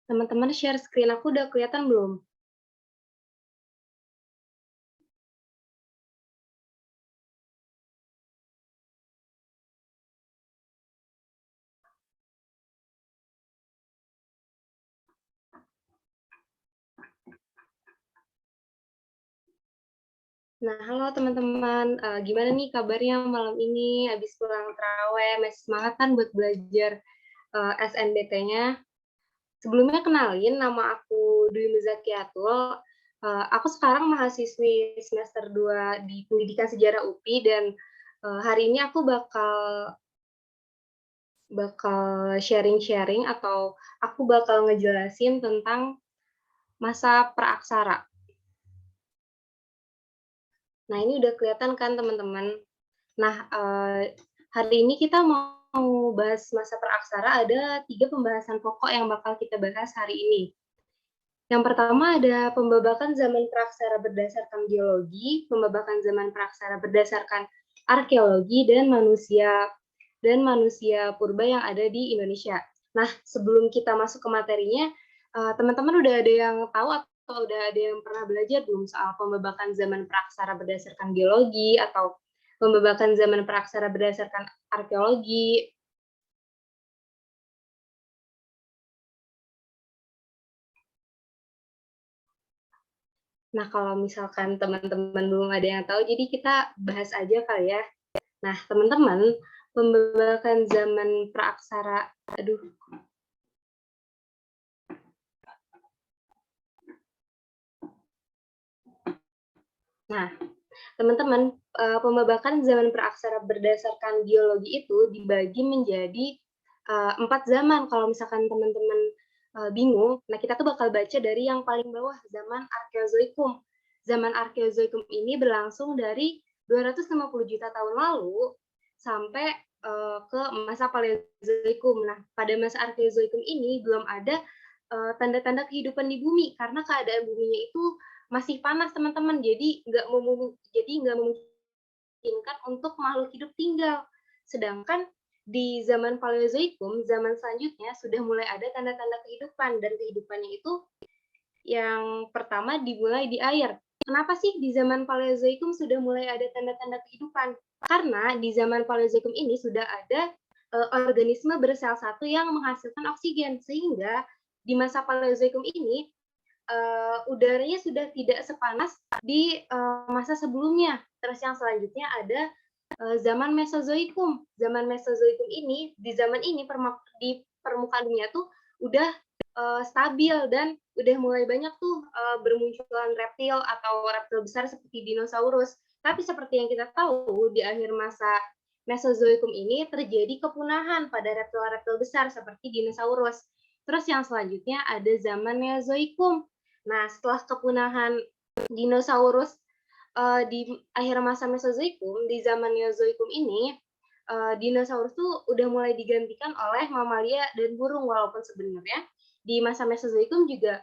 Teman-teman share screen aku udah kelihatan belum? Nah, halo teman-teman, gimana nih kabarnya malam ini habis pulang tarawih, masih semangat kan buat belajar, SNBT-nya? Sebelumnya kenalin, nama aku Dwi Muzakiatul, aku sekarang mahasiswi semester 2 di Pendidikan Sejarah UPI dan, hari ini aku bakal bakal sharing-sharing atau aku bakal ngejelasin tentang masa praaksara. Nah, ini udah kelihatan kan teman-teman? Nah, hari ini kita mau bahas masa praaksara, ada 3 pembahasan pokok yang bakal kita bahas hari ini. Yang pertama ada pembabakan zaman praaksara berdasarkan geologi, pembabakan zaman praaksara berdasarkan arkeologi, dan manusia purba yang ada di Indonesia. Nah, sebelum kita masuk ke materinya, teman-teman udah ada yang tahu atau udah ada yang pernah belajar belum soal pembabakan zaman praaksara berdasarkan geologi atau pembabakan zaman praaksara berdasarkan arkeologi? Nah, kalau misalkan teman-teman belum ada yang tahu, jadi kita bahas aja kali ya. Nah, teman-teman, pembabakan zaman praaksara, aduh. Nah, teman-teman, pembabakan zaman praaksara berdasarkan geologi itu dibagi menjadi 4 zaman. Kalau misalkan teman-teman bingung, nah kita tuh bakal baca dari yang paling bawah, zaman Arkeozoikum. Zaman Arkeozoikum ini berlangsung dari 250 juta tahun lalu sampai ke masa Paleozoikum. Nah, pada masa Arkeozoikum ini belum ada tanda-tanda kehidupan di bumi karena keadaan buminya itu masih panas teman-teman, jadi nggak memungkinkan untuk makhluk hidup tinggal. Sedangkan di zaman Paleozoikum, zaman selanjutnya sudah mulai ada tanda-tanda kehidupan dan kehidupannya itu yang pertama dimulai di air. Kenapa sih di zaman Paleozoikum sudah mulai ada tanda-tanda kehidupan? Karena di zaman Paleozoikum ini sudah ada organisme bersel satu yang menghasilkan oksigen, sehingga di masa Paleozoikum ini udaranya sudah tidak sepanas di masa sebelumnya. Terus yang selanjutnya ada zaman Mesozoikum. Zaman Mesozoikum ini, di zaman ini di permukaan dunia tuh udah stabil dan udah mulai banyak tuh bermunculan reptil atau reptil besar seperti dinosaurus. Tapi seperti yang kita tahu di akhir masa Mesozoikum ini terjadi kepunahan pada reptil-reptil besar seperti dinosaurus. Terus yang selanjutnya ada zaman Neozoikum. Nah, setelah kepunahan dinosaurus di akhir masa Mesozoikum, di zaman Neozoikum ini, dinosaurus tuh udah mulai digantikan oleh mamalia dan burung, walaupun sebenarnya di masa Mesozoikum juga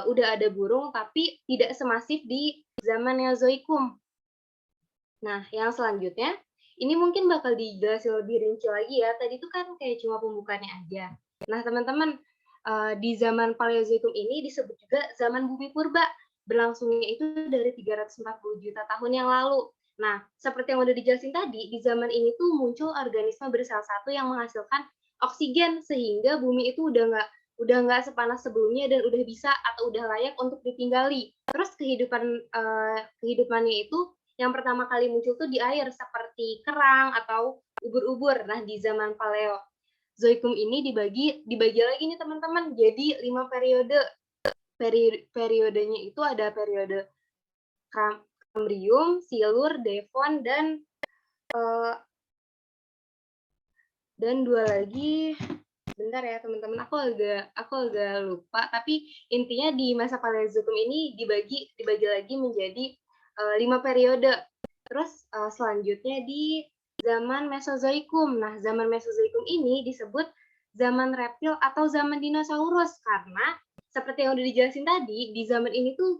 udah ada burung, tapi tidak semasif di zaman Neozoikum. Nah, yang selanjutnya, ini mungkin bakal dijelasin lebih rinci lagi ya. Tadi itu kan kayak cuma pembukaannya aja. Nah, teman-teman, di zaman Paleozoikum ini disebut juga zaman bumi purba. Berlangsungnya itu dari 340 juta tahun yang lalu. Nah, seperti yang udah dijelasin tadi, di zaman ini tuh muncul organisme bersel satu yang menghasilkan oksigen sehingga bumi itu udah nggak sepanas sebelumnya dan udah bisa atau udah layak untuk ditinggali. Terus kehidupannya itu yang pertama kali muncul tuh di air seperti kerang atau ubur-ubur. Nah, di zaman Paleozoikum ini dibagi lagi nih teman-teman jadi 5 periode. Periodenya itu ada periode Kambrium, Silur, Devon uh, dan dua lagi. Bentar ya teman-teman, aku agak lupa. Tapi intinya di masa Paleozoikum ini dibagi lagi menjadi 5 periode. Terus selanjutnya di zaman Mesozoikum. Nah, zaman Mesozoikum ini disebut zaman reptil atau zaman dinosaurus karena seperti yang udah dijelasin tadi, di zaman ini tuh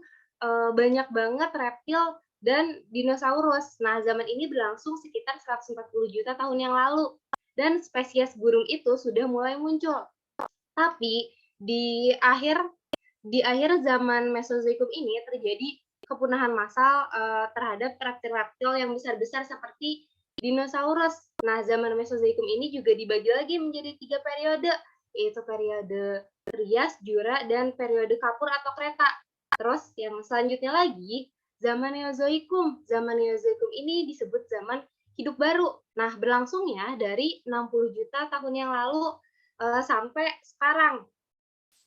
banyak banget reptil dan dinosaurus. Nah, zaman ini berlangsung sekitar 140 juta tahun yang lalu dan spesies burung itu sudah mulai muncul. Tapi Di akhir di akhir zaman Mesozoikum ini terjadi kepunahan massal, terhadap reptil-reptil yang besar-besar seperti dinosaurus. Nah, zaman Mesozoikum ini juga dibagi lagi menjadi 3 periode, yaitu periode Trias, Jura, dan periode Kapur atau Kreta. Terus yang selanjutnya lagi, zaman Neozoikum. Zaman Neozoikum ini disebut zaman hidup baru. Nah, berlangsungnya dari 60 juta tahun yang lalu, sampai sekarang.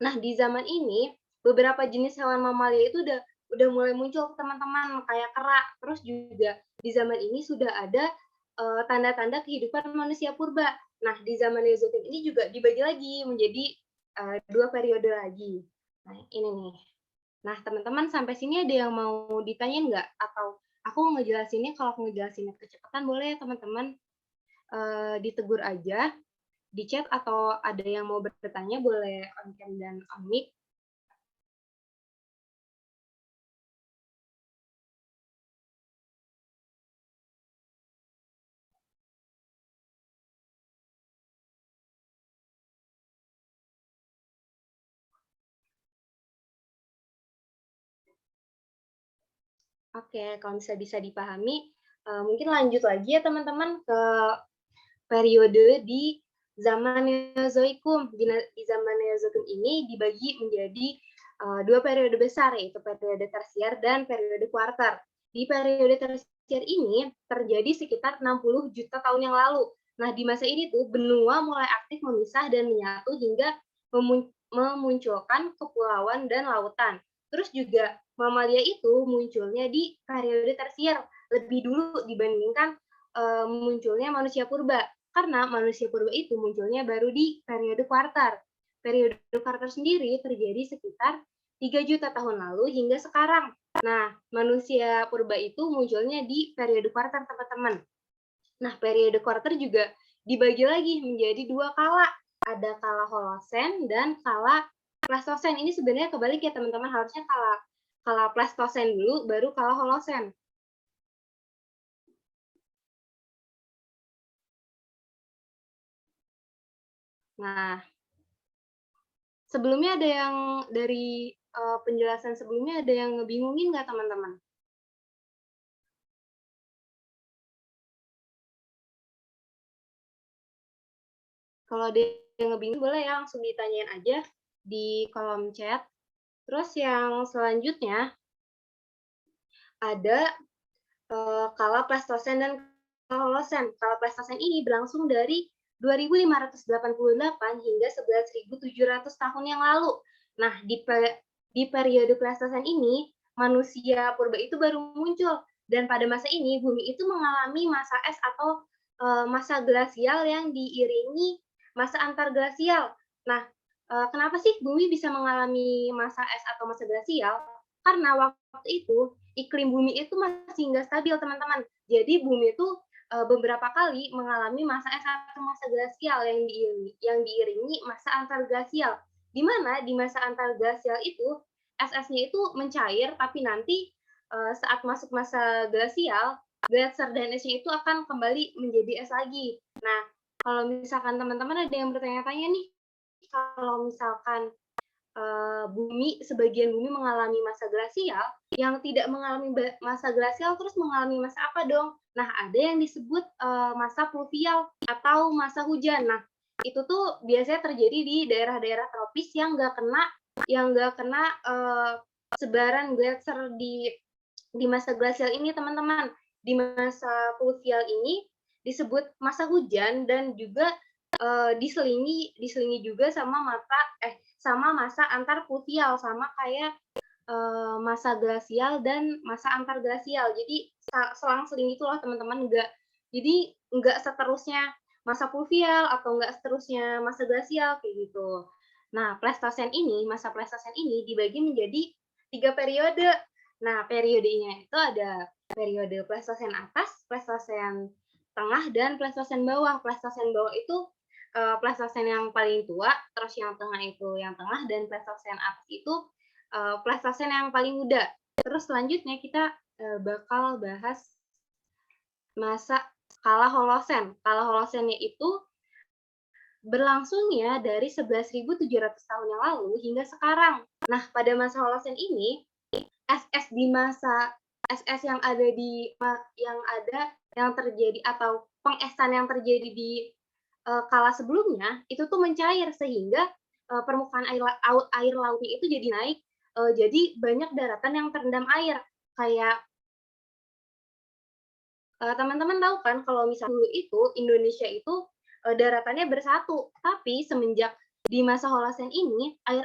Nah, di zaman ini, beberapa jenis hewan mamalia itu udah mulai muncul teman-teman, kayak kera. Terus juga di zaman ini sudah ada, tanda-tanda kehidupan manusia purba. Nah, di zaman Neozoikum ini juga dibagi lagi menjadi, 2 periode lagi. Nah, ini nih. Nah, teman-teman sampai sini ada yang mau ditanyain nggak? Atau aku ngejelasinnya kalau aku ngejelasinnya kecepatan boleh ya teman-teman, ditegur aja di chat atau ada yang mau bertanya boleh on cam dan on mic. Oke, kalau misalnya bisa dipahami, mungkin lanjut lagi ya teman-teman ke periode di zaman Neozoikum. Di zaman Neozoikum ini dibagi menjadi 2 periode besar, yaitu periode tersier dan periode kuarter. Di periode tersier ini terjadi sekitar 60 juta tahun yang lalu. Nah, di masa ini tuh benua mulai aktif memisah dan menyatu hingga memunculkan kepulauan dan lautan. Terus juga mamalia itu munculnya di periode tersier lebih dulu dibandingkan munculnya manusia purba. Karena manusia purba itu munculnya baru di periode kuarter. Periode kuarter sendiri terjadi sekitar 3 juta tahun lalu hingga sekarang. Nah, manusia purba itu munculnya di periode kuarter, teman-teman. Nah, periode kuarter juga dibagi lagi menjadi 2 kala. Ada kala Holosen dan kala Pleistosen. Ini sebenarnya kebalik ya, teman-teman. Harusnya kala kala Pleistosen dulu, baru kala Holosen. Nah, sebelumnya ada yang dari penjelasan sebelumnya ada yang ngebingungin nggak teman-teman? Kalau ada yang ngebingungin boleh ya langsung ditanyain aja di kolom chat. Terus yang selanjutnya ada kala Pleistosen dan kala Holosen. Kala Pleistosen ini berlangsung dari 2588 hingga 11.700 tahun yang lalu. Nah, di periode Pleistosen ini, manusia purba itu baru muncul. Dan pada masa ini, bumi itu mengalami masa es atau masa glasial yang diiringi masa antarglasial. Nah, kenapa sih bumi bisa mengalami masa es atau masa glasial? Karena waktu itu iklim bumi itu masih nggak stabil, teman-teman. Jadi bumi itu beberapa kali mengalami masa es atau masa glasial yang diiringi masa antarglasial. Di mana di masa antarglasial itu es-esnya itu mencair, tapi nanti saat masuk masa glasial, gletser dan esnya itu akan kembali menjadi es lagi. Nah, kalau misalkan teman-teman ada yang bertanya-tanya nih, kalau misalkan sebagian bumi mengalami masa glasial, yang tidak mengalami masa glasial terus mengalami masa apa dong? Nah, ada yang disebut masa pluvial atau masa hujan. Nah, itu tuh biasanya terjadi di daerah-daerah tropis yang nggak kena sebaran gletser di masa glasial ini, teman-teman. Di masa pluvial ini disebut masa hujan dan juga diselingi juga sama masa antar pluvial, sama kayak masa glasial dan masa antar glasial. Jadi selang-seling itu loh teman-teman, nggak seterusnya masa pluvial atau nggak seterusnya masa glasial kayak gitu. Nah, masa Pleistosen ini dibagi menjadi 3 periode. Nah, periodenya itu ada periode Pleistosen atas, Pleistosen tengah, dan Pleistosen bawah. Pleistosen bawah itu Pleistosen yang paling tua, terus yang tengah itu yang tengah, dan Pleistosen atas itu Pleistosen yang paling muda. Terus selanjutnya kita bakal bahas masa kala Holosen. Kala Holosennya itu berlangsungnya dari 11.700 tahun yang lalu hingga sekarang. Nah, pada masa Holosen ini, es-es di masa es-es yang ada yang terjadi atau pengesan yang terjadi di kala sebelumnya itu tuh mencair sehingga permukaan air lautnya itu jadi naik, jadi banyak daratan yang terendam air. Kayak teman-teman tahu kan kalau misal dulu itu Indonesia itu daratannya bersatu, tapi semenjak di masa Holosen ini air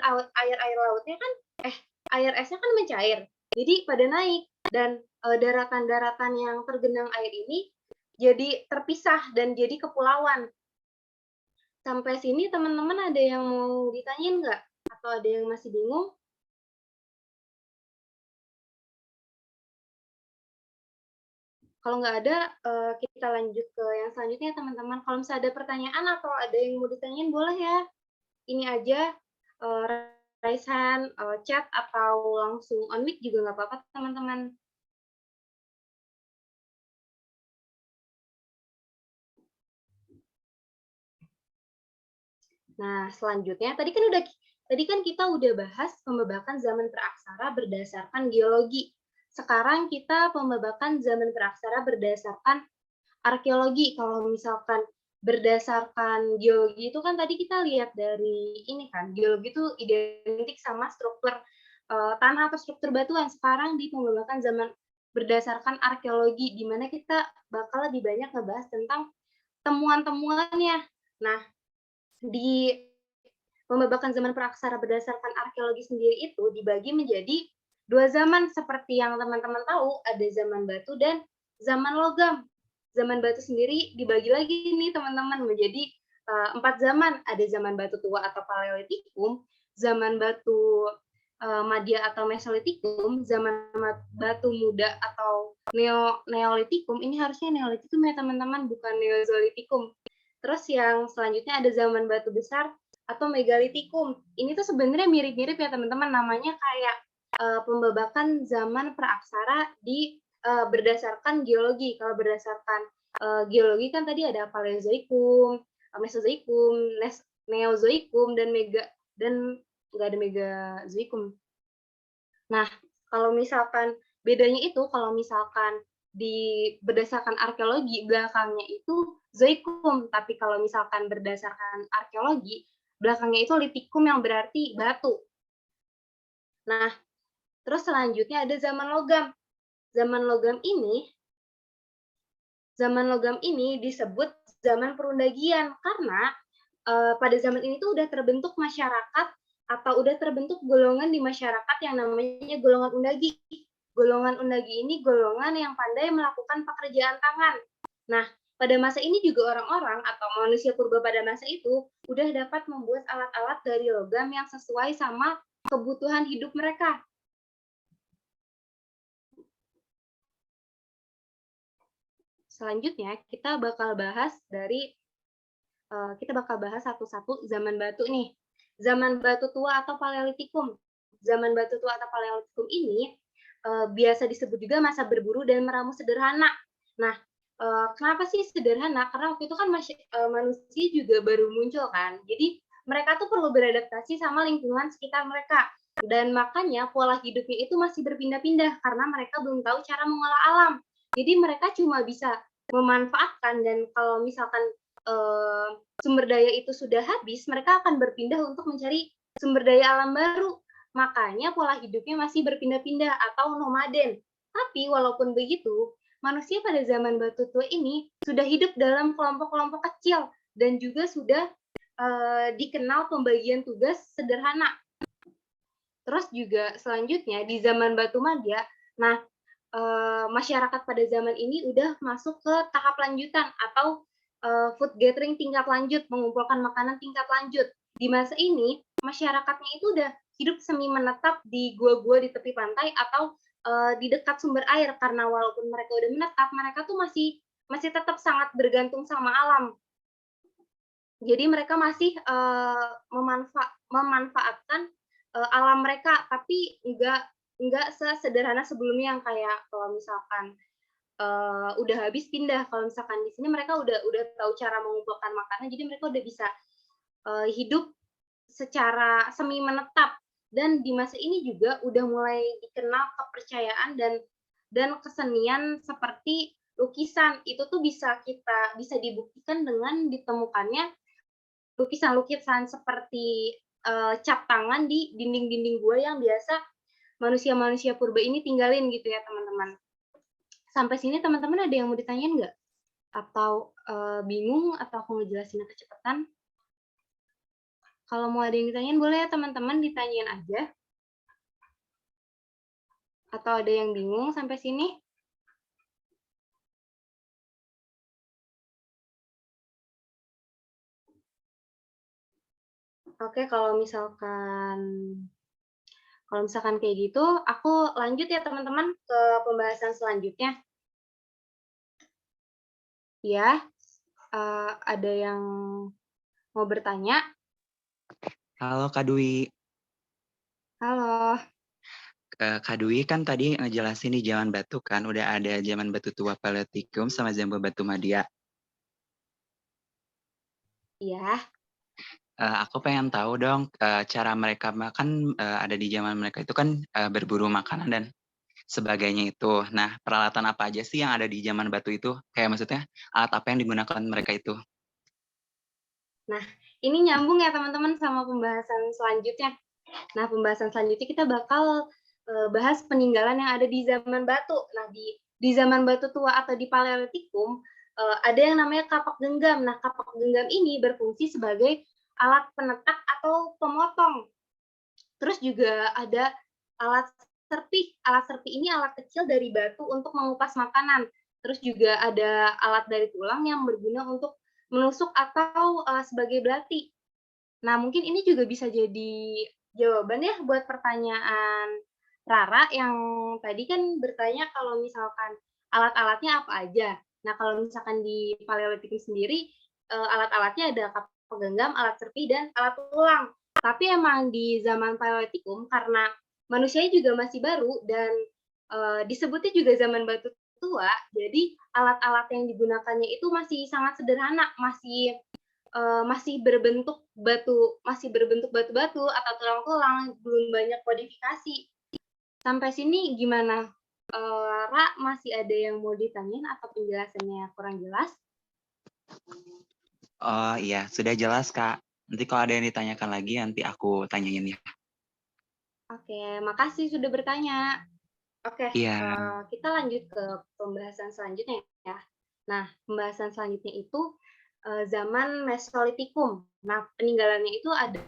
lautnya kan air esnya kan mencair, jadi pada naik dan daratan-daratan yang tergenang air ini jadi terpisah dan jadi kepulauan. Sampai sini teman-teman ada yang mau ditanyain nggak? Atau ada yang masih bingung? Kalau nggak ada, kita lanjut ke yang selanjutnya ya teman-teman. Kalau misalnya ada pertanyaan atau ada yang mau ditanyain boleh ya. Ini aja, eee, raise hand, chat, atau langsung on mic juga nggak apa-apa teman-teman. Nah, selanjutnya tadi kan kita udah bahas pembebakan zaman praaksara berdasarkan geologi. Sekarang kita pembebakan zaman praaksara berdasarkan arkeologi. Kalau misalkan berdasarkan geologi itu kan tadi kita lihat dari ini kan, geologi itu identik sama struktur tanah atau struktur batuan. Sekarang di pembebakan zaman berdasarkan arkeologi, di mana kita bakal lebih banyak ngebahas tentang temuan-temuannya. Nah, di pembebakan zaman praaksara berdasarkan arkeologi sendiri itu dibagi menjadi dua zaman seperti yang teman-teman tahu, ada zaman batu dan zaman logam. Zaman batu sendiri dibagi lagi nih teman-teman menjadi 4 zaman, ada zaman batu tua atau paleolitikum, zaman batu madya atau mesolitikum, zaman batu muda atau neolitikum. Ini harusnya neolitikum ya teman-teman, bukan neozolitikum. Terus yang selanjutnya ada zaman batu besar atau megalitikum. Ini tuh sebenarnya mirip-mirip ya teman-teman, namanya kayak pembebakan zaman praaksara di berdasarkan geologi. Kalau berdasarkan geologi kan tadi ada Paleozoikum, Mesozoikum, Neozoikum, dan nggak ada Megazoikum. Nah, kalau misalkan bedanya itu, kalau misalkan berdasarkan arkeologi, belakangnya itu zoikum, tapi kalau misalkan berdasarkan arkeologi, belakangnya itu litikum yang berarti batu. Nah, terus selanjutnya ada zaman logam. Zaman logam ini disebut zaman perundagian karena pada zaman ini tuh udah terbentuk masyarakat atau udah terbentuk golongan di masyarakat yang namanya golongan undagi. Golongan undagi ini golongan yang pandai melakukan pekerjaan tangan. Nah, pada masa ini juga orang-orang atau manusia purba pada masa itu udah dapat membuat alat-alat dari logam yang sesuai sama kebutuhan hidup mereka. Selanjutnya, kita bakal bahas satu-satu zaman batu nih. Zaman batu tua atau paleolitikum. Zaman batu tua atau paleolitikum ini biasa disebut juga masa berburu dan meramu sederhana. Nah, kenapa sih sederhana? Karena waktu itu kan manusia juga baru muncul kan. Jadi mereka tuh perlu beradaptasi sama lingkungan sekitar mereka. Dan makanya pola hidupnya itu masih berpindah-pindah karena mereka belum tahu cara mengolah alam. Jadi mereka cuma bisa memanfaatkan, dan kalau misalkan sumber daya itu sudah habis, mereka akan berpindah untuk mencari sumber daya alam baru. Makanya pola hidupnya masih berpindah-pindah atau nomaden. Tapi walaupun begitu, manusia pada zaman batu tua ini sudah hidup dalam kelompok-kelompok kecil dan juga sudah dikenal pembagian tugas sederhana. Terus juga selanjutnya di zaman batu madya, nah masyarakat pada zaman ini udah masuk ke tahap lanjutan atau food gathering tingkat lanjut, mengumpulkan makanan tingkat lanjut. Di masa ini, masyarakatnya itu udah hidup semi menetap di gua-gua di tepi pantai atau di dekat sumber air, karena walaupun mereka udah menetap, mereka tuh masih tetap sangat bergantung sama alam. Jadi mereka masih memanfaatkan alam mereka, tapi nggak sesederhana sebelumnya yang kayak kalau misalkan udah habis pindah. Kalau misalkan di sini mereka udah tahu cara mengumpulkan makanan, jadi mereka udah bisa hidup secara semi menetap, dan di masa ini juga udah mulai dikenal kepercayaan dan kesenian seperti lukisan. Itu tuh bisa dibuktikan dengan ditemukannya lukisan-lukisan seperti, cap tangan di dinding-dinding gua yang biasa manusia-manusia purba ini tinggalin gitu ya, teman-teman. Sampai sini teman-teman ada yang mau ditanyain nggak? Atau, bingung atau aku ngejelasinnya kecepatan? Kalau mau ada yang ditanyain boleh ya teman-teman, ditanyain aja. Atau ada yang bingung sampai sini? Oke, kalau misalkan kayak gitu, aku lanjut ya teman-teman ke pembahasan selanjutnya. Ya, ada yang mau bertanya? Halo Kak Dwi. Halo. Kak Dwi kan tadi ngejelasin di zaman batu kan, udah ada zaman batu tua Paleolitikum sama zaman batu Madia. Iya. Aku pengen tahu dong, cara mereka makan ada di zaman mereka itu kan berburu makanan dan sebagainya itu. Nah, peralatan apa aja sih yang ada di zaman batu itu? Kayak maksudnya alat apa yang digunakan mereka itu? Nah, ini nyambung ya teman-teman sama pembahasan selanjutnya. Nah, pembahasan selanjutnya kita bakal bahas peninggalan yang ada di zaman batu. Nah, di zaman batu tua atau di Paleolitikum ada yang namanya kapak genggam. Nah, kapak genggam ini berfungsi sebagai alat penetak atau pemotong. Terus juga ada alat serpih. Alat serpih ini alat kecil dari batu untuk mengupas makanan. Terus juga ada alat dari tulang yang berguna untuk menusuk atau sebagai belati. Nah, mungkin ini juga bisa jadi jawaban ya buat pertanyaan Rara yang tadi kan bertanya kalau misalkan alat-alatnya apa aja. Nah, kalau misalkan di Paleolitikum sendiri, alat-alatnya ada kapal genggam, alat serpi, dan alat tulang. Tapi emang di zaman Paleolitikum karena manusianya juga masih baru dan disebutnya juga zaman batu tua, jadi alat-alat yang digunakannya itu masih sangat sederhana, masih berbentuk batu-batu atau tulang-tulang, belum banyak modifikasi. Sampai sini gimana, Ra, masih ada yang mau ditanyain atau penjelasannya kurang jelas? Oh iya, sudah jelas Kak. Nanti kalau ada yang ditanyakan lagi, nanti aku tanyain ya. Oke, makasih sudah bertanya. Oke, Iya. kita lanjut ke pembahasan selanjutnya ya. Nah, pembahasan selanjutnya itu zaman Mesolitikum. Nah, peninggalannya itu ada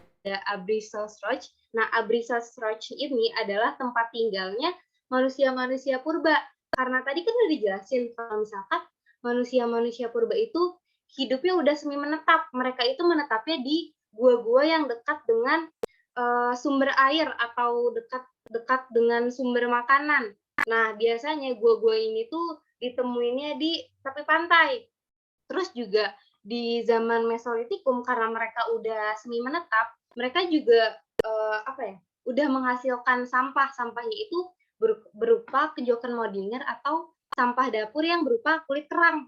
Abruzos Roch. Nah, Abruzos Roch ini adalah tempat tinggalnya manusia-manusia purba. Karena tadi kan udah dijelasin kalau misalkan manusia-manusia purba itu hidupnya udah semi menetap. Mereka itu menetapnya di gua-gua yang dekat dengan sumber air atau dekat dengan sumber makanan. Nah, biasanya gua-gua ini tuh ditemuinnya di tepi pantai. Terus juga di zaman Mesolitikum karena mereka udah semi menetap, mereka juga apa ya, udah menghasilkan sampah. Sampahnya itu berupa kejokan modiner atau sampah dapur yang berupa kulit kerang.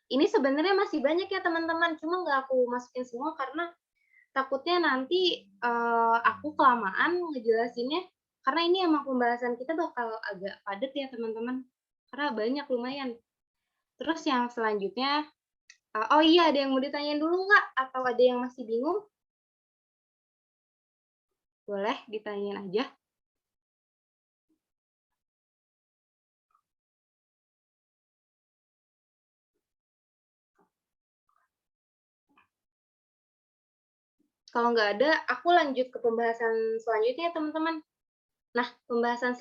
Ini sebenarnya masih banyak ya teman-teman, cuma nggak aku masukin semua karena takutnya nanti aku kelamaan ngejelasinnya, karena ini emang pembahasan kita bakal agak padat ya teman-teman, karena banyak lumayan. Terus yang selanjutnya, oh iya ada yang mau ditanyain dulu nggak? Atau ada yang masih bingung? Boleh ditanyain aja. Kalau nggak ada, aku lanjut ke pembahasan selanjutnya teman-teman. Nah, pembahasan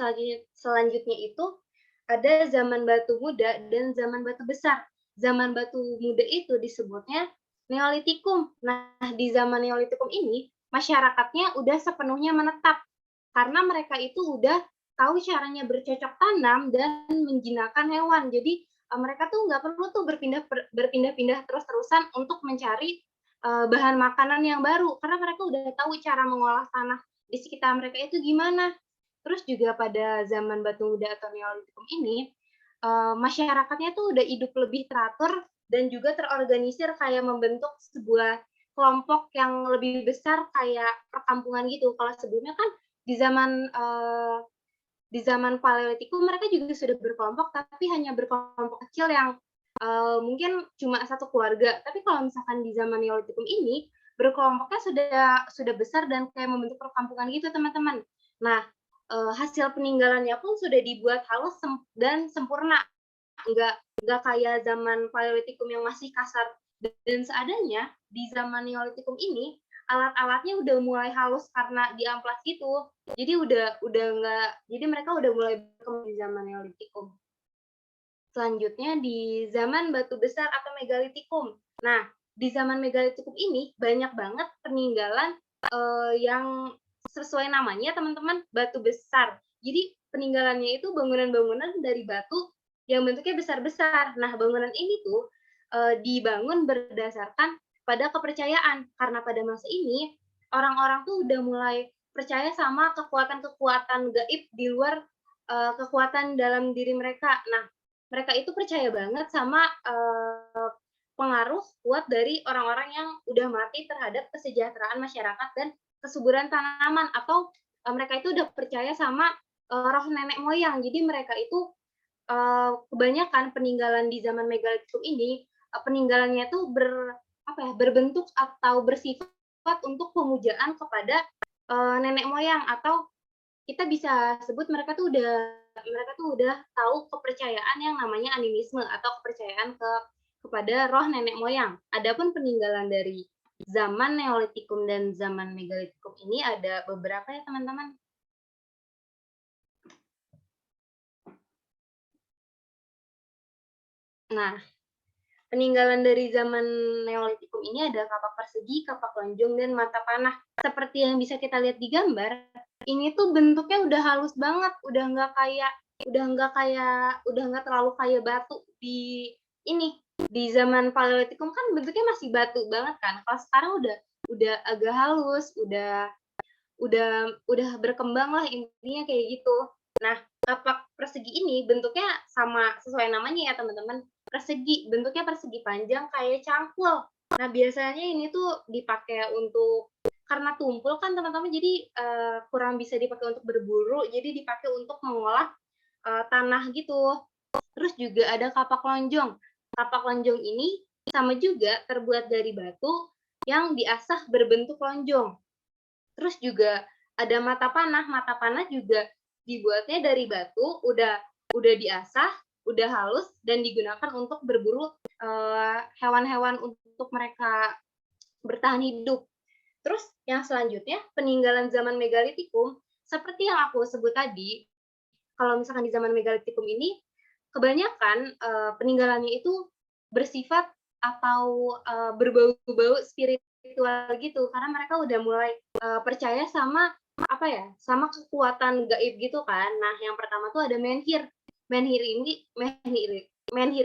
selanjutnya itu ada zaman batu muda dan zaman batu besar. Zaman batu muda itu disebutnya Neolitikum. Nah, di zaman Neolitikum ini, masyarakatnya udah sepenuhnya menetap. Karena mereka itu udah tahu caranya bercocok tanam dan menjinakkan hewan. Jadi, mereka tuh nggak perlu tuh berpindah-pindah terus-terusan untuk mencari bahan makanan yang baru. Karena mereka udah tahu cara mengolah tanah di sekitar mereka itu gimana. Terus juga pada zaman batu muda atau Neolitikum ini, masyarakatnya tuh udah hidup lebih teratur dan juga terorganisir kayak membentuk sebuah kelompok yang lebih besar kayak perkampungan gitu. Kalau sebelumnya kan di zaman Paleolitikum mereka juga sudah berkelompok, tapi hanya berkelompok kecil yang, mungkin cuma satu keluarga. Tapi kalau misalkan di zaman Neolitikum ini, berkelompoknya sudah besar dan kayak membentuk perkampungan gitu, teman-teman. Nah, hasil peninggalannya pun sudah dibuat halus dan sempurna, nggak kayak zaman Paleolitikum yang masih kasar dan seadanya. Di zaman Neolitikum ini, alat-alatnya udah mulai halus karena diamplas gitu. Jadi mereka udah mulai berkembang di zaman Neolitikum. Selanjutnya di zaman batu besar atau megalitikum. Nah, di zaman megalitikum ini banyak banget peninggalan yang sesuai namanya teman-teman, batu besar. Jadi peninggalannya itu bangunan-bangunan dari batu yang bentuknya besar-besar. Nah, bangunan ini tuh dibangun berdasarkan pada kepercayaan, karena pada masa ini orang-orang tuh udah mulai percaya sama kekuatan-kekuatan gaib di luar kekuatan dalam diri mereka. Nah, mereka itu percaya banget sama pengaruh kuat dari orang-orang yang udah mati terhadap kesejahteraan masyarakat dan kesuburan tanaman, atau mereka itu udah percaya sama roh nenek moyang. Jadi mereka itu kebanyakan peninggalan di zaman megalitikum ini peninggalannya tuh berbentuk atau bersifat untuk pemujaan kepada nenek moyang, atau kita bisa sebut mereka tuh udah tahu kepercayaan yang namanya animisme atau kepercayaan kepada roh nenek moyang. Adapun peninggalan dari zaman Neolitikum dan zaman Megalitikum ini ada beberapa ya teman-teman. Nah, peninggalan dari zaman Neolitikum ini ada kapak persegi, kapak lonjong, dan mata panah. Seperti yang bisa kita lihat di gambar, ini tuh bentuknya udah halus banget, udah nggak terlalu kayak batu di zaman Paleolitikum kan bentuknya masih batu banget kan. Kalau sekarang udah agak halus, udah berkembang lah intinya kayak gitu. Nah, kapak persegi ini bentuknya sama sesuai namanya ya teman-teman, persegi, bentuknya persegi panjang kayak cangkul. Nah, biasanya ini tuh dipakai karena tumpul kan teman-teman, jadi kurang bisa dipakai untuk berburu, jadi dipakai untuk mengolah tanah gitu. Terus juga ada kapak lonjong. Kapak lonjong ini sama juga terbuat dari batu yang diasah berbentuk lonjong. Terus juga ada mata panah juga dibuatnya dari batu, udah diasah, udah halus dan digunakan untuk berburu hewan-hewan untuk mereka bertahan hidup. Terus yang selanjutnya peninggalan zaman megalitikum, seperti yang aku sebut tadi, kalau misalkan di zaman megalitikum ini kebanyakan peninggalannya itu bersifat atau berbau-bau spiritual gitu, karena mereka udah mulai percaya sama apa ya, sama kekuatan gaib gitu kan. Nah, yang pertama tuh ada menhir. Menhir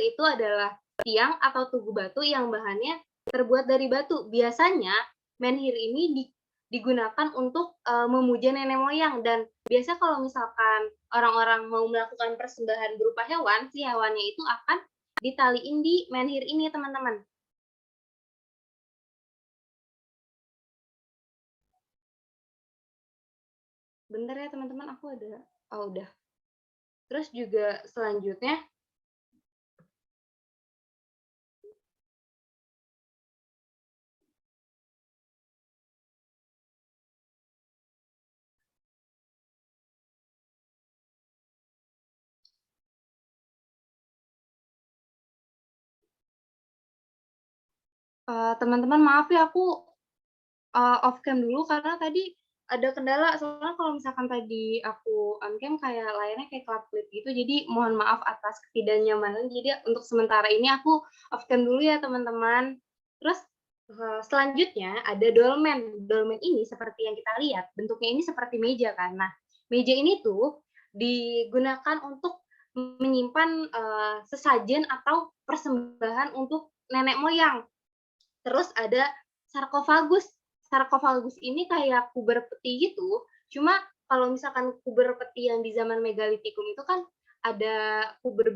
itu adalah tiang atau tugu batu yang bahannya terbuat dari batu. Biasanya menhir ini digunakan untuk memuja nenek moyang, dan biasa kalau misalkan orang-orang mau melakukan persembahan berupa hewan, si hewannya itu akan ditaliin di menhir ini, teman-teman. Bentar ya, teman-teman, aku ada oh, udah. Terus juga selanjutnya teman-teman maaf ya aku off cam dulu karena tadi ada kendala, soalnya kalau misalkan tadi aku on cam kayak layarnya kayak kelap-kelip gitu, jadi mohon maaf atas ketidaknyamanan. Jadi untuk sementara ini aku off cam dulu ya teman-teman. Terus selanjutnya ada dolmen. Dolmen ini seperti yang kita lihat, bentuknya ini seperti meja kan. Nah, meja ini tuh digunakan untuk menyimpan sesajen atau persembahan untuk nenek moyang. Terus ada sarkofagus. Sarkofagus ini kayak kuber peti gitu, cuma kalau misalkan kuber peti yang di zaman megalitikum itu kan ada kuber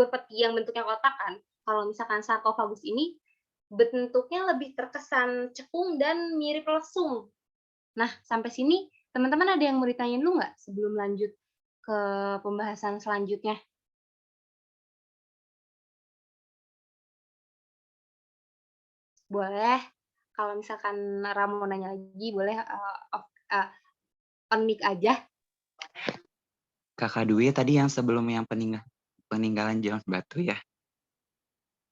peti yang bentuknya kotak kan. Kalau misalkan sarkofagus ini bentuknya lebih terkesan cekung dan mirip lesung. Nah, sampai sini teman-teman ada yang mau ditanyain dulu nggak sebelum lanjut ke pembahasan selanjutnya? Boleh, kalau misalkan Ra mau nanya lagi boleh, on mic aja. Kakak Dwi tadi yang sebelum yang peninggalan zaman batu ya.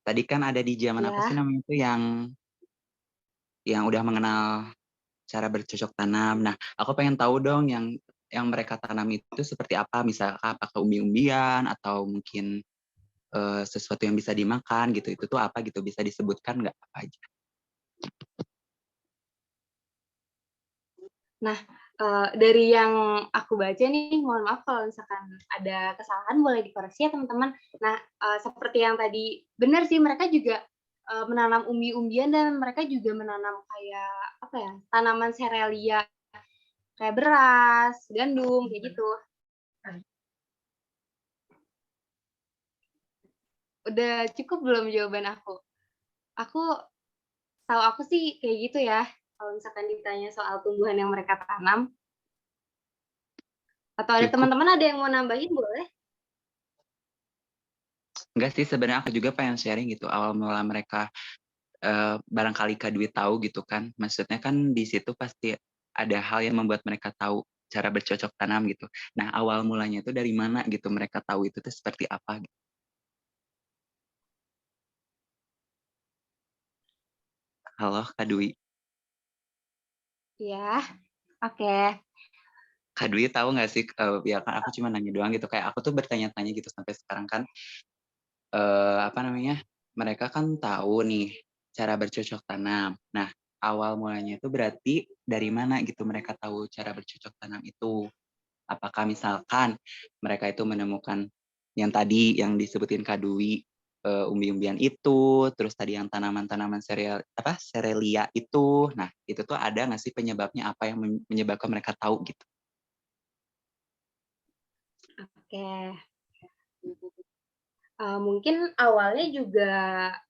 Tadi kan ada di zaman apa sih Ya, namanya itu yang udah mengenal cara bercocok tanam. Nah, aku pengen tahu dong yang mereka tanam itu seperti apa, misalnya apakah umbi-umbian atau mungkin sesuatu yang bisa dimakan gitu. Itu tuh apa gitu? Bisa disebutkan nggak apa aja? nah, dari yang aku baca nih, mohon maaf kalau misalkan ada kesalahan boleh dikoreksi ya teman-teman. Nah, seperti yang tadi, benar sih mereka juga, menanam umbi-umbian dan mereka juga menanam kayak, apa ya, tanaman serealia, kayak beras, gandum, kayak gitu. Udah cukup belum jawaban aku? Aku tahu aku sih kayak gitu ya, kalau misalkan ditanya soal tumbuhan yang mereka tanam, atau ada Cukup. teman-teman ada yang mau nambahin boleh? Enggak sih, sebenarnya aku juga pengen sharing gitu, awal mula mereka, barangkali Kak Dwi tahu gitu kan, maksudnya kan di situ pasti ada hal yang membuat mereka tahu cara bercocok tanam gitu. Nah, awal mulanya itu dari mana gitu, mereka tahu itu tuh seperti apa gitu. Halo Kak Dwi. Iya, oke. Kak Dwi tahu nggak sih, ya kan aku cuma nanya doang gitu, kayak aku tuh bertanya-tanya gitu sampai sekarang kan, apa namanya, mereka kan tahu nih cara bercocok tanam. Nah, awal mulanya itu berarti dari mana gitu mereka tahu cara bercocok tanam itu? Apakah misalkan mereka itu menemukan yang tadi yang disebutin Kak Dwi, umbi-umbian itu, terus tadi yang tanaman-tanaman serelia itu. Nah, itu tuh ada nggak sih penyebabnya, apa yang menyebabkan mereka tahu gitu? Oke, mungkin awalnya juga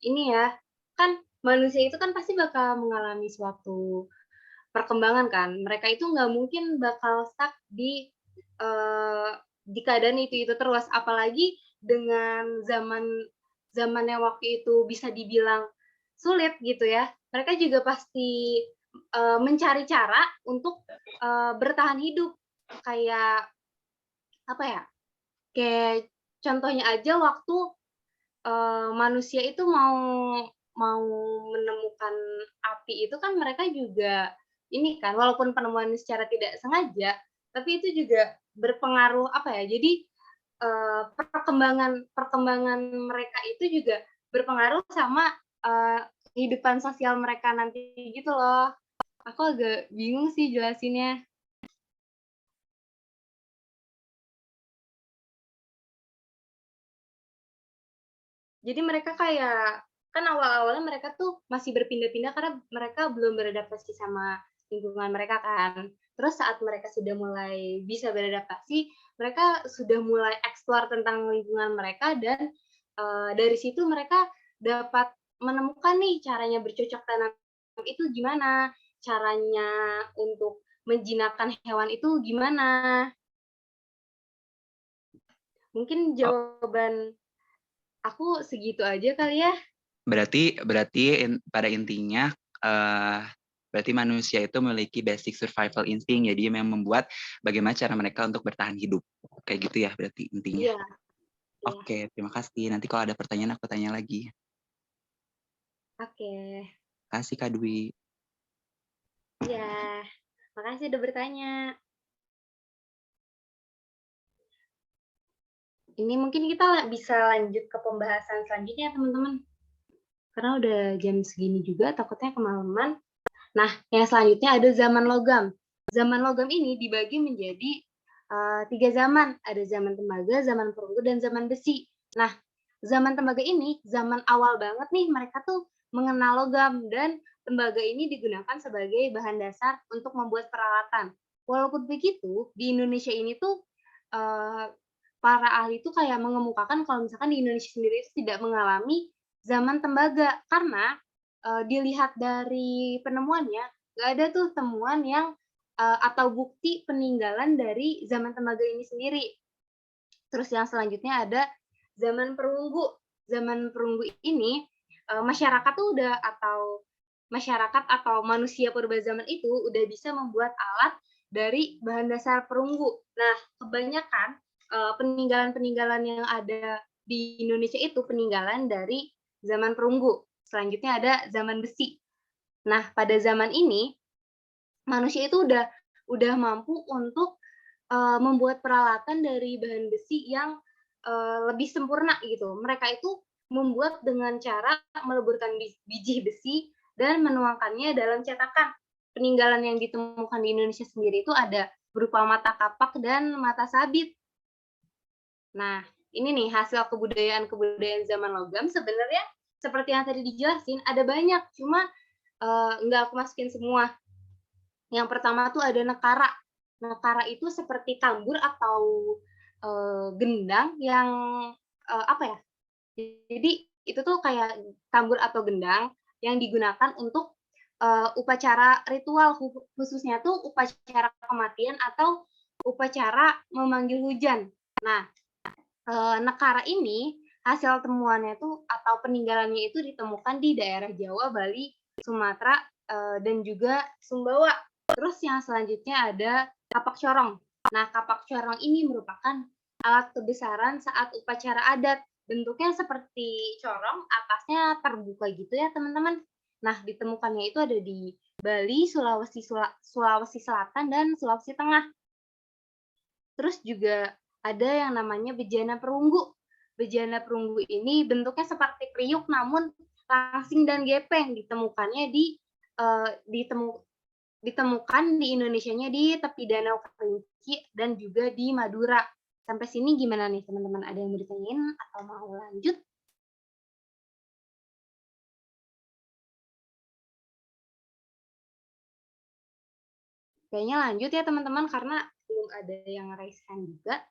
ini ya, kan manusia itu kan pasti bakal mengalami suatu perkembangan kan. Mereka itu nggak mungkin bakal stuck eee, di keadaan itu terus, apalagi dengan zamannya waktu itu bisa dibilang sulit gitu ya. Mereka juga pasti, mencari cara untuk, bertahan hidup. Kayak, apa ya, kayak contohnya aja waktu manusia itu mau mau menemukan api itu kan mereka juga ini kan, walaupun penemuan secara tidak sengaja, tapi itu juga berpengaruh apa ya, jadi, perkembangan perkembangan mereka itu juga berpengaruh sama, eee, kehidupan sosial mereka nanti gitu loh. Aku agak bingung sih jelasinnya. Jadi mereka kayak kan awal-awalnya mereka tuh masih berpindah-pindah karena mereka belum beradaptasi sama lingkungan mereka kan. Terus saat mereka sudah mulai bisa beradaptasi, mereka sudah mulai explore tentang lingkungan mereka dan, dari situ mereka dapat menemukan nih caranya bercocok tanam itu gimana, caranya untuk menjinakkan hewan itu gimana. Mungkin Oh, jawaban aku segitu aja kali ya? berarti berarti pada intinya, eee, berarti manusia itu memiliki basic survival instinct, jadi memang membuat bagaimana cara mereka untuk bertahan hidup. Kayak gitu ya berarti intinya? Iya iya. Oke, terima kasih. Nanti kalau ada pertanyaan aku tanya lagi. Oke, Kasih Kak Dwi. iya. Makasih udah bertanya. Ini mungkin kita bisa lanjut ke pembahasan selanjutnya, teman-teman. Karena udah jam segini juga, takutnya kemalaman. Nah, yang selanjutnya ada zaman logam. Zaman logam ini dibagi menjadi 3 zaman. Ada zaman tembaga, zaman perunggu, dan zaman besi. Nah, zaman tembaga ini zaman awal banget nih mereka tuh mengenal logam dan tembaga ini digunakan sebagai bahan dasar untuk membuat peralatan. Walaupun begitu, di Indonesia ini tuh eee, para ahli tuh kayak mengemukakan kalau misalkan di Indonesia sendiri itu tidak mengalami zaman tembaga karena dilihat dari penemuannya, nggak ada tuh temuan yang, atau bukti peninggalan dari zaman tembaga ini sendiri. Terus yang selanjutnya ada zaman perunggu. Zaman perunggu ini, masyarakat tuh udah atau masyarakat atau manusia purba zaman itu udah bisa membuat alat dari bahan dasar perunggu. Nah, kebanyakan, peninggalan-peninggalan yang ada di Indonesia itu peninggalan dari zaman perunggu. Selanjutnya ada zaman besi. Nah, pada zaman ini, manusia itu udah mampu untuk membuat peralatan dari bahan besi yang, lebih sempurna gitu. Mereka itu membuat dengan cara meleburkan biji besi dan menuangkannya dalam cetakan. Peninggalan yang ditemukan di Indonesia sendiri itu ada berupa mata kapak dan mata sabit. Nah, ini nih hasil kebudayaan-kebudayaan zaman logam sebenarnya seperti yang tadi dijelasin ada banyak, cuma, nggak aku masukin semua. Yang pertama tuh ada nekara. Nekara itu seperti tambur atau, gendang yang, apa ya, jadi itu tuh kayak tambur atau gendang yang digunakan untuk, upacara ritual, khususnya tuh upacara kematian atau upacara memanggil hujan. Nah, nekara ini hasil temuannya tuh atau peninggalannya itu ditemukan di daerah Jawa, Bali, Sumatera, dan juga Sumbawa. Terus yang selanjutnya ada kapak corong. Nah, kapak corong ini merupakan alat kebesaran saat upacara adat. Bentuknya seperti corong, atasnya terbuka gitu ya, teman-teman. Nah, ditemukannya itu ada di Bali, Sulawesi Selatan, dan Sulawesi Tengah. Terus juga ada yang namanya bejana perunggu. Bejana perunggu ini bentuknya seperti kriuk namun langsing dan gepeng. Ditemukannya di eee, ditemu ditemukan di Indonesianya di tepi Danau Kerinci dan juga di Madura. Sampai sini gimana nih teman-teman? Ada yang mau ditanyain atau mau lanjut? Kayaknya lanjut ya teman-teman karena belum ada yang raise hand juga.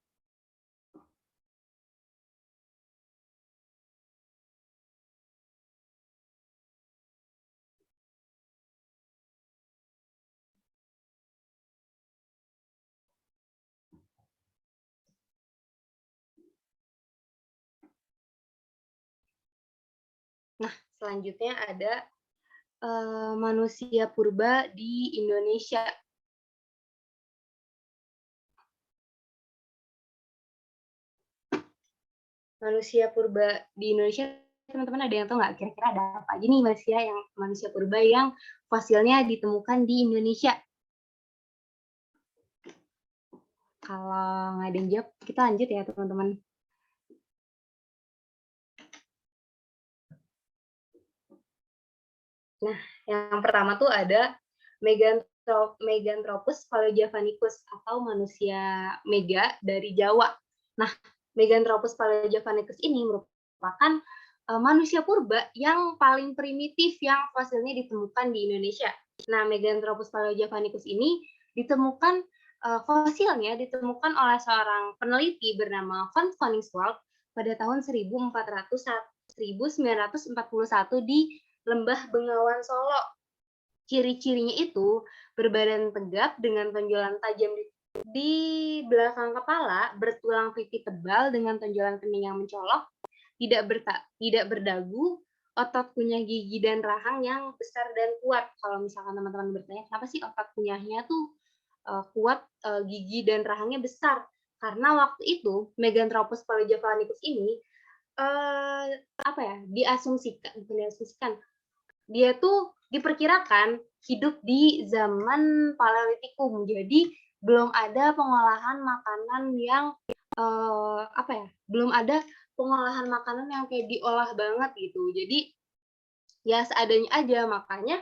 Nah, selanjutnya ada, manusia purba di Indonesia. Manusia purba di Indonesia, teman-teman ada yang tahu nggak kira-kira ada apa aja nih manusia purba yang fosilnya ditemukan di Indonesia? Kalau nggak ada yang jawab, kita lanjut ya teman-teman. Nah, yang pertama tuh ada Meganthropus paleojavanicus atau manusia mega dari Jawa. Nah, Meganthropus paleojavanicus ini merupakan manusia purba yang paling primitif yang fosilnya ditemukan di Indonesia. Nah, Meganthropus paleojavanicus ini ditemukan fosilnya ditemukan oleh seorang peneliti bernama Van Koningswald pada tahun 1941 di Lembah Bengawan Solo. Ciri-cirinya itu berbadan tegap dengan tonjolan tajam di belakang kepala, bertulang pipi tebal dengan tonjolan kening yang mencolok, tidak berdagu, otot kunyah gigi dan rahang yang besar dan kuat. Kalau misalkan teman-teman bertanya, kenapa sih otot kunyahnya tuh kuat, gigi dan rahangnya besar? Karena waktu itu Meganthropus paleojavanicus ini apa ya, dia tuh diperkirakan hidup di zaman Paleolitikum. Jadi belum ada pengolahan makanan yang apa ya, belum ada pengolahan makanan yang kayak diolah banget gitu. Jadi ya seadanya aja, makanya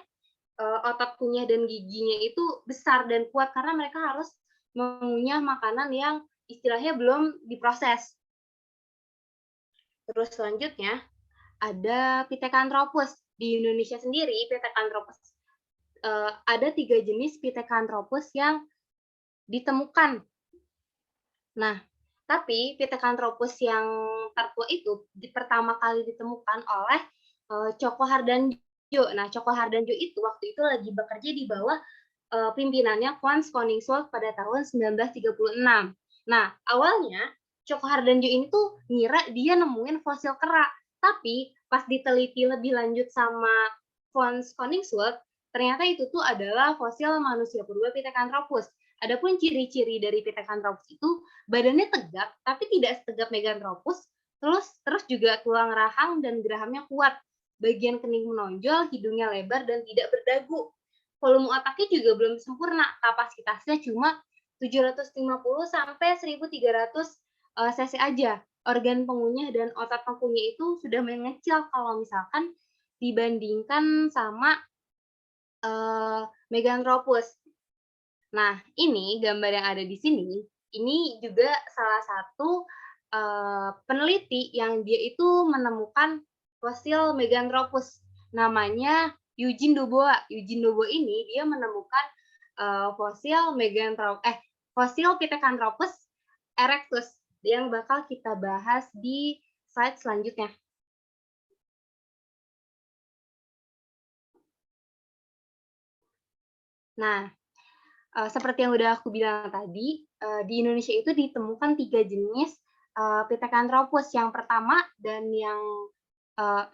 otot kunyah dan giginya itu besar dan kuat karena mereka harus mengunyah makanan yang istilahnya belum diproses. Terus selanjutnya ada Pithecanthropus. Di Indonesia sendiri Pithecanthropus ada 3 jenis Pithecanthropus yang ditemukan. Nah, tapi Pithecanthropus yang tertua itu pertama kali ditemukan oleh Coko Hardandi Nah, Coko Hardanjo itu waktu itu lagi bekerja di bawah pimpinannya Frans Koningswald pada tahun 1936. Nah, awalnya Coko Hardanjo ini tuh ngira dia nemuin fosil kera, tapi pas diteliti lebih lanjut sama Frans Koningswald, ternyata itu tuh adalah fosil manusia purba Pithecanthropus. Adapun ciri-ciri dari Pithecanthropus itu badannya tegap, tapi tidak setegap Meganthropus, terus juga tulang rahang dan gerahamnya kuat. Bagian kening menonjol, hidungnya lebar dan tidak berdagu. Volume otaknya juga belum sempurna, kapasitasnya cuma 750 sampai 1.300 cc aja. Organ pengunyah dan otot pempunya itu sudah mengecil kalau misalkan dibandingkan sama Meganthropus. Nah, ini gambar yang ada di sini, ini juga salah satu peneliti yang dia itu menemukan fosil Meganthropus. Namanya Eugene Dubois. Eugene Dubois ini dia menemukan fosil Pithecanthropus erectus yang bakal kita bahas di slide selanjutnya. Nah, seperti yang udah aku bilang tadi, di Indonesia itu ditemukan 3 jenis Pithecanthropus. Yang pertama dan yang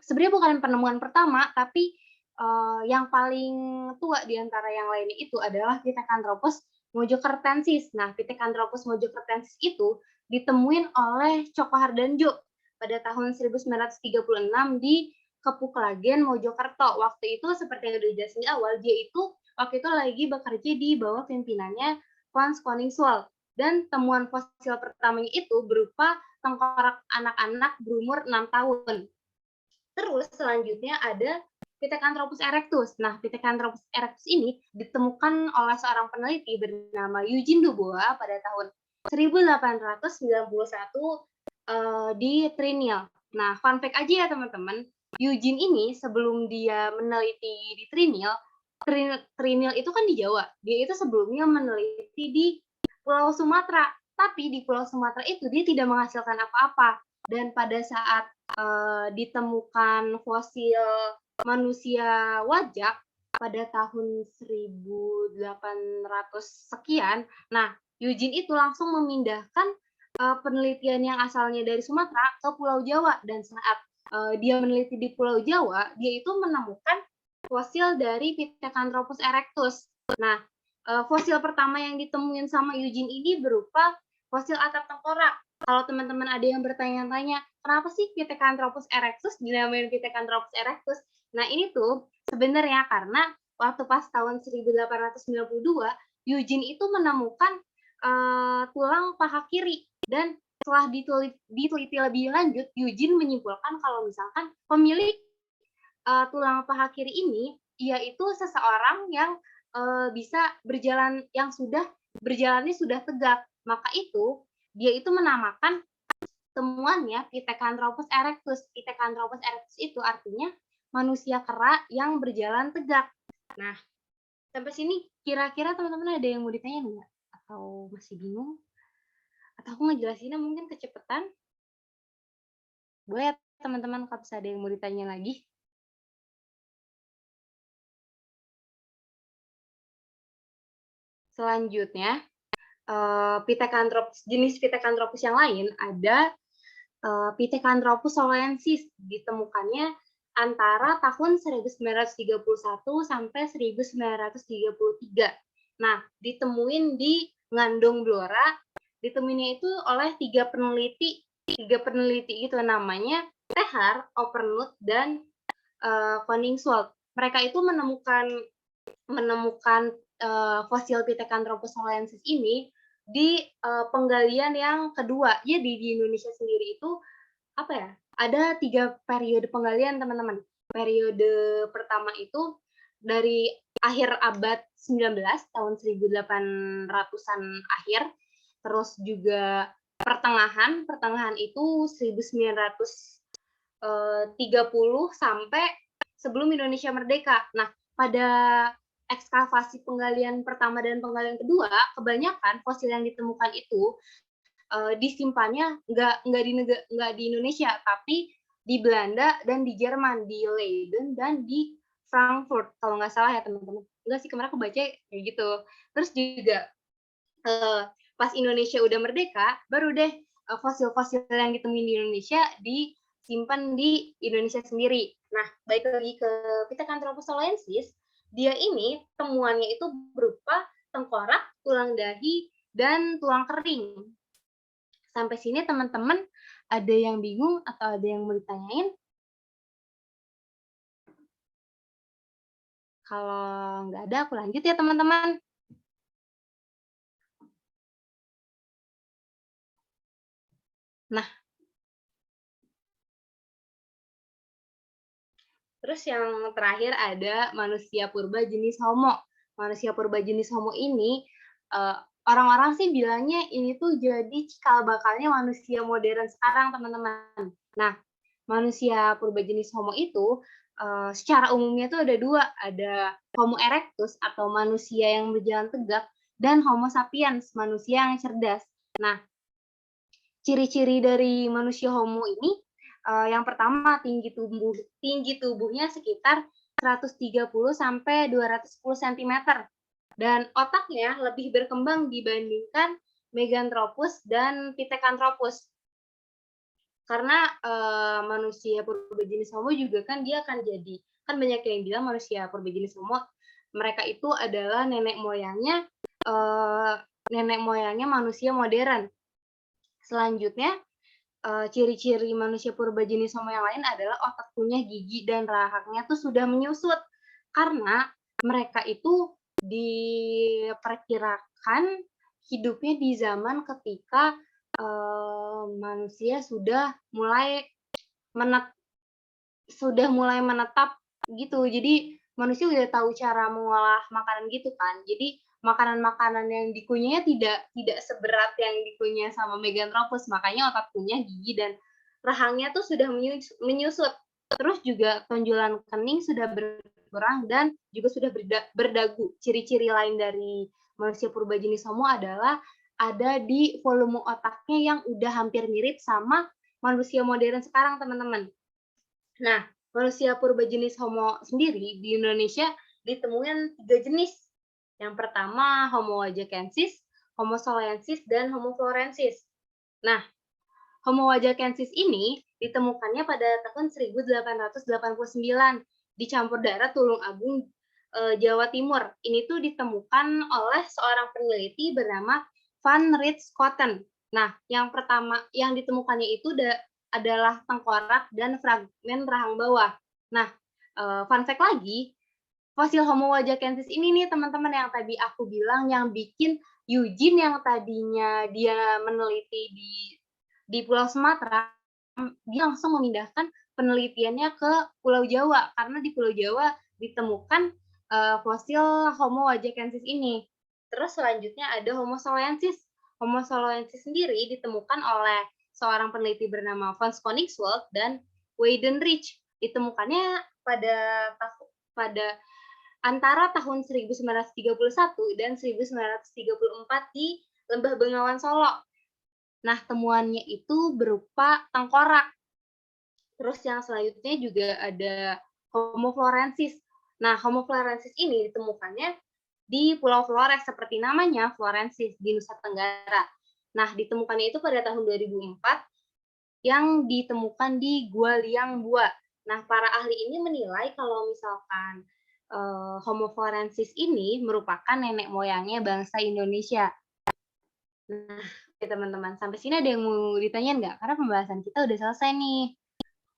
sebenarnya bukan penemuan pertama, tapi yang paling tua di antara yang lainnya itu adalah Pithecanthropus mojokertensis. Nah, Pithecanthropus mojokertensis itu ditemuin oleh Coko Hardanjo pada tahun 1936 di Kepuklagen, Mojokerto. Waktu itu seperti yang udah dijelasin di awal, dia itu waktu itu lagi bekerja di bawah pimpinannya Frans Koningswald. Dan temuan fosil pertamanya itu berupa tengkorak anak-anak berumur 6 tahun. Terus selanjutnya ada Pithecanthropus erectus. Nah, Pithecanthropus erectus ini ditemukan oleh seorang peneliti bernama Eugene Dubois pada tahun 1891 di Trinil. Nah, fun fact aja ya teman-teman, Eugene ini sebelum dia meneliti di Trinil, Trinil itu kan di Jawa. Dia itu sebelumnya meneliti di Pulau Sumatera. Tapi di Pulau Sumatera itu dia tidak menghasilkan apa-apa. Dan pada saat ditemukan fosil manusia wajak pada tahun 1800 sekian, nah Eugene itu langsung memindahkan penelitian yang asalnya dari Sumatera ke Pulau Jawa, dan saat dia meneliti di Pulau Jawa, dia itu menemukan fosil dari Pithecanthropus erectus. Nah, fosil pertama yang ditemuin sama Eugene ini berupa fosil atap tengkorak. Kalau teman-teman ada yang bertanya-tanya, kenapa sih Pithecanthropus erectus dinamain Pithecanthropus erectus? Nah, ini tuh sebenarnya karena waktu pas tahun 1892, Eugene itu menemukan tulang paha kiri, dan setelah diteliti lebih lanjut, Eugene menyimpulkan kalau misalkan pemilik tulang paha kiri ini, ia itu seseorang yang bisa berjalan, yang berjalannya sudah tegak. Maka itu, dia itu menamakan temuannya Pithecanthropus erectus. Pithecanthropus erectus itu artinya manusia kera yang berjalan tegak. Nah, sampai sini kira-kira teman-teman ada yang mau ditanya nggak? Atau masih bingung? Atau aku ngejelasinnya mungkin kecepatan? Boleh ya teman-teman kalau bisa ada yang mau ditanya lagi. Selanjutnya, jenis Pithecanthropus yang lain ada Pithecanthropus solensis, ditemukannya antara tahun 1931 sampai 1933. Nah, ditemuin di Ngandong Blora, ditemuinnya itu oleh tiga peneliti gitu, namanya Tehar, Opernut, dan Koningswald. Mereka itu menemukan fosil Pithecanthropus solensis ini di penggalian yang kedua. Jadi di Indonesia sendiri itu apa ya? Ada 3 periode penggalian, teman-teman. Periode pertama itu dari akhir abad 19, tahun 1800-an akhir, terus juga pertengahan itu 1930 sampai sebelum Indonesia merdeka. Nah, pada ekskavasi penggalian pertama dan penggalian kedua, kebanyakan fosil yang ditemukan itu disimpannya nggak di Indonesia, tapi di Belanda dan di Jerman, di Leiden dan di Frankfurt kalau nggak salah ya teman-teman. Enggak sih, kemarin aku baca kayak gitu. Terus juga pas Indonesia udah merdeka, baru deh fosil-fosil yang ditemuin di Indonesia disimpan di Indonesia sendiri. Nah, balik lagi ke Pithecanthropus soleensis, dia ini temuannya itu berupa tengkorak, tulang dahi, dan tulang kering. Sampai sini teman-teman ada yang bingung atau ada yang mau ditanyain? Kalau nggak ada, aku lanjut ya teman-teman. Nah, terus yang terakhir ada manusia purba jenis Homo. Manusia purba jenis Homo ini, orang-orang sih bilangnya ini tuh jadi cikal bakalnya manusia modern sekarang, teman-teman. Nah, manusia purba jenis Homo itu, secara umumnya tuh ada dua, ada Homo erectus atau manusia yang berjalan tegak, dan Homo sapiens, manusia yang cerdas. Nah, ciri-ciri dari manusia Homo ini, yang pertama tinggi tubuhnya sekitar 130 sampai 210 cm dan otaknya lebih berkembang dibandingkan Meganthropus dan Pithecanthropus. Karena manusia purba-jenis Homo juga kan dia akan jadi, kan banyak yang bilang manusia purba-jenis Homo mereka itu adalah nenek moyangnya manusia modern. Selanjutnya ciri-ciri manusia purba jenis Homo yang lain adalah otak, punya gigi dan rahangnya tuh sudah menyusut karena mereka itu diperkirakan hidupnya di zaman ketika manusia mulai menetap gitu. Jadi manusia udah tahu cara mengolah makanan gitu kan. Jadi makanan-makanan yang dikunyahnya tidak seberat yang dikunyah sama Meganthropus, makanya otak, punya gigi dan rahangnya tuh sudah menyusut. Terus juga tonjolan kening sudah berkurang dan juga sudah berdagu. Ciri-ciri lain dari manusia purba jenis Homo adalah ada di volume otaknya yang udah hampir mirip sama manusia modern sekarang, teman-teman. Nah, manusia purba jenis Homo sendiri di Indonesia ditemuin 3 jenis. Yang pertama Homo wajakensis, Homo soleensis, dan Homo florensis. Nah, Homo wajakensis ini ditemukannya pada tahun 1889 di campur daerah Tulung Agung, Jawa Timur. Ini tuh ditemukan oleh seorang peneliti bernama Van Rietschoten. Nah, yang pertama yang ditemukannya itu adalah tengkorak dan fragmen rahang bawah. Nah, fun fact lagi, fosil Homo wajakensis ini nih teman-teman yang tadi aku bilang yang bikin Eugene yang tadinya dia meneliti di Pulau Sumatera, dia langsung memindahkan penelitiannya ke Pulau Jawa karena di Pulau Jawa ditemukan fosil Homo wajakensis ini. Terus selanjutnya ada Homo soleensis. Homo soleensis sendiri ditemukan oleh seorang peneliti bernama Von Koningswald dan Weidenreich. Ditemukannya pada antara tahun 1931 dan 1934 di Lembah Bengawan Solo. Nah, temuannya itu berupa tengkorak. Terus yang selanjutnya juga ada Homo florensis. Nah, Homo florensis ini ditemukannya di Pulau Flores, seperti namanya, Florensis, di Nusa Tenggara. Nah, ditemukannya itu pada tahun 2004, yang ditemukan di Gua Liang Bua. Nah, para ahli ini menilai kalau misalkan Homo florensis ini merupakan nenek moyangnya bangsa Indonesia. Nah, oke teman-teman, sampai sini ada yang mau ditanyain nggak? Karena pembahasan kita udah selesai nih.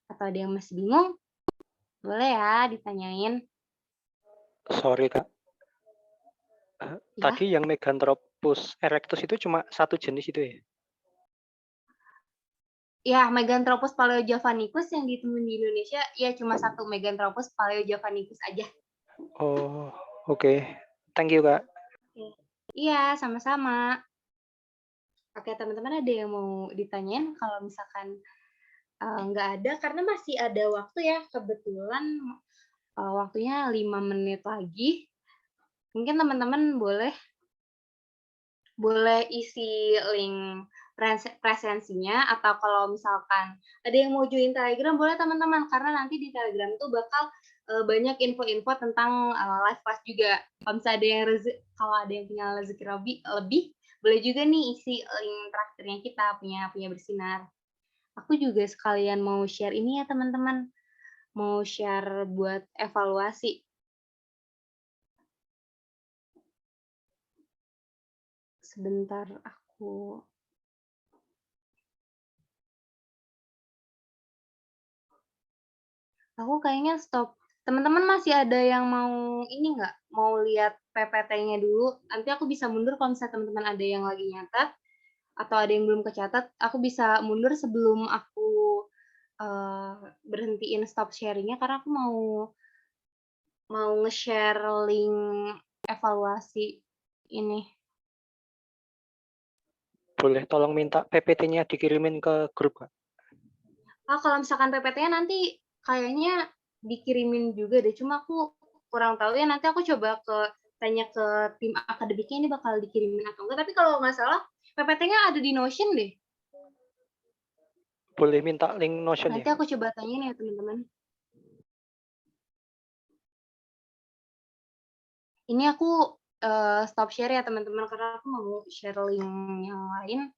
Atau ada yang masih bingung? Boleh ya ditanyain. Sorry, Kak. Ya. Tadi yang Meganthropus erectus itu cuma satu jenis itu ya? Ya, Meganthropus paleojavanicus yang ditemuin di Indonesia, ya cuma satu, Meganthropus paleojavanicus aja. Oh, oke. Thank you, Kak. Iya, sama-sama. Oke, teman-teman ada yang mau ditanyain? Kalau misalkan nggak ada, karena masih ada waktu ya, kebetulan waktunya 5 menit lagi. Mungkin teman-teman boleh isi link presensinya, atau kalau misalkan ada yang mau join Telegram boleh teman-teman, karena nanti di Telegram tuh bakal, banyak info-info tentang, live class juga. Kalau ada yang punya rezeki lebih, boleh juga nih isi link traktirnya kita, punya Bersinar. Aku juga sekalian mau share ini ya teman-teman, mau share buat evaluasi. Sebentar aku kayaknya stop. Teman-teman masih ada yang mau ini nggak, mau lihat PPT-nya dulu? Nanti aku bisa mundur kalau misalnya teman-teman ada yang lagi nyatet, atau ada yang belum kecatat, aku bisa mundur sebelum aku, berhentiin stop sharing-nya, karena aku mau nge-share link evaluasi ini. Boleh tolong minta PPT-nya dikirimin ke grup, Kak? Kalau misalkan PPT-nya nanti kayaknya dikirimin juga deh, cuma aku kurang tahu ya, nanti aku coba tanya ke tim akademiknya ini bakal dikirimin atau enggak, tapi kalau nggak salah PPT-nya ada di Notion deh. Boleh minta link Notion Nanti ya? aku coba tanyain ya teman-teman. Ini aku stop share ya teman-teman, karena aku mau share link yang lain.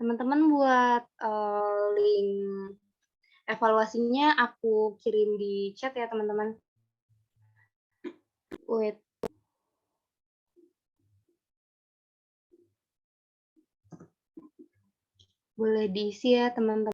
Teman-teman buat link evaluasinya aku kirim di chat ya teman-teman. Wait. Boleh diisi ya teman-teman.